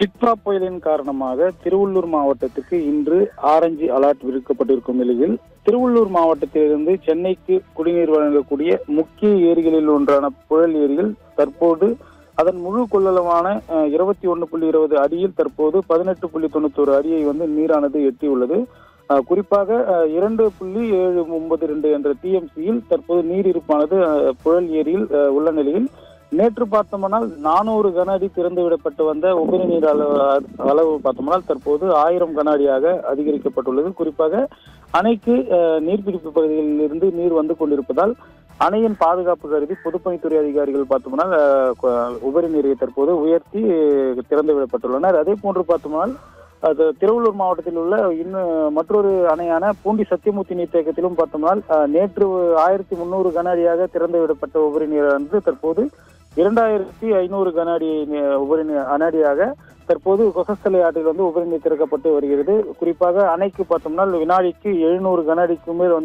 டிட்வா புயலின் காரணமாக திருவள்ளூர் மாவட்டத்துக்கு இன்று ஆரஞ்சு அலர்ட் விடுக்கப்பட்டிருக்கும் நிலையில் திருவள்ளூர் மாவட்டத்திலிருந்து சென்னைக்கு குடிநீர் வழங்கக்கூடிய முக்கிய ஏரிகளில் ஒன்றான புழல் ஏரியில் தற்போது அதன் முழு கொள்ளளவான 21.20 அடியில் தற்போது 18.91 அடியை நீரானது எட்டியுள்ளது. குறிப்பாக 2.792 என்ற டிஎம்சியில் தற்போது நீர் இருப்பானது புழல் ஏரியில் உள்ள நிலையில் நேற்று பார்த்தோம்னால் 400 கன அடி திறந்து விடப்பட்டு வந்த உபரி நீர் அளவு பார்த்தோம்னால் தற்போது 1000 கன அடியாக அதிகரிக்கப்பட்டுள்ளது. குறிப்பாக அணைக்கு நீர்பிடிப்பு பகுதிகளில் இருந்து நீர் வந்து கொண்டிருப்பதால் அணையின் பாதுகாப்பு கருதி பொதுப்பணித்துறை அதிகாரிகள் பார்த்தோம்னால் உபரி நீரை தற்போது உயர்த்தி திறந்து விடப்பட்டுள்ளனர். அதே போன்று பார்த்தோம்னால் அது திருவள்ளூர் மாவட்டத்தில் உள்ள மற்றொரு அணையான பூண்டி சத்தியமூர்த்தி நீர்த்தேக்கத்திலும் பார்த்தோம்னால் நேற்று 1300 கன அடியாக திறந்து விடப்பட்ட உபரி நீர் தற்போது 2500 கன அடி உபரி அடியாக தற்போது கொசஸ்தலை ஆற்றில் உபரி நீர் திறக்கப்பட்டு வருகிறது. குறிப்பாக அணைக்கு பார்த்தோம்னால் வினாடிக்கு 700 கன அடிக்கு மேல்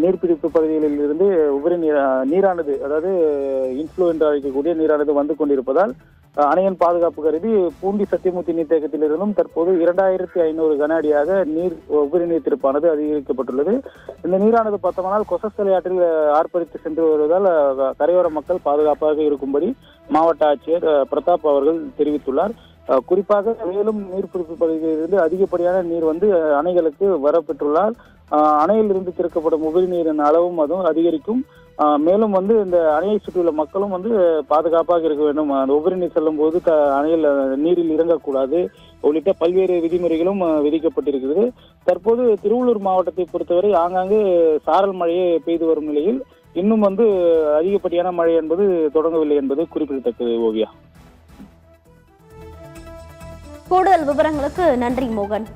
நீர்பிடிப்பு பகுதிகளில் இருந்து உபரி நீரானது அதாவது இன்ஃப்ளோ என்று அழைக்கக்கூடிய நீரானது வந்து கொண்டிருப்பதால் அணையின் பாதுகாப்பு கருதி பூண்டி சத்தியமூர்த்தி நீர்த்தேக்கத்திலிருந்தும் தற்போது 2500 கன அடியாக உபரி நீர் திறப்பானது அதிகரிக்கப்பட்டுள்ளது. இந்த நீரானது பார்த்தோம்னால் கொசஸ்தலை ஆற்றில் ஆர்ப்பரித்து சென்று வருவதால் கரையோர மக்கள் பாதுகாப்பாக இருக்கும்படி மாவட்ட ஆட்சியர் பிரதாப் அவர்கள் தெரிவித்துள்ளார். குறிப்பாக மேலும் நீர்பிடிப்பு பகுதியிலிருந்து அதிகப்படியான நீர் அணைகளுக்கு வரப்பெற்றுள்ளால் அணையில் இருந்து திறக்கப்படும் உபரி நீரின் அளவும் அதுவும் அதிகரிக்கும். மேலும் இந்த அணையை சுற்றியுள்ள மக்களும் பாதுகாப்பாக இருக்க வேண்டும். அந்த உபரி நீர் செல்லும் போது அணையில் நீரில் இறங்கக்கூடாது உள்ளிட்ட பல்வேறு விதிமுறைகளும் விதிக்கப்பட்டிருக்கிறது. தற்போது திருவள்ளூர் மாவட்டத்தை பொறுத்தவரை ஆங்காங்கே சாரல் மழையே பெய்து வரும் நிலையில் இன்னும் அதிகப்படியான மழை என்பது தொடங்கவில்லை என்பது குறிப்பிடத்தக்கது. ஓவியா, கூடுதல் விவரங்களுக்கு நன்றி மோகன்.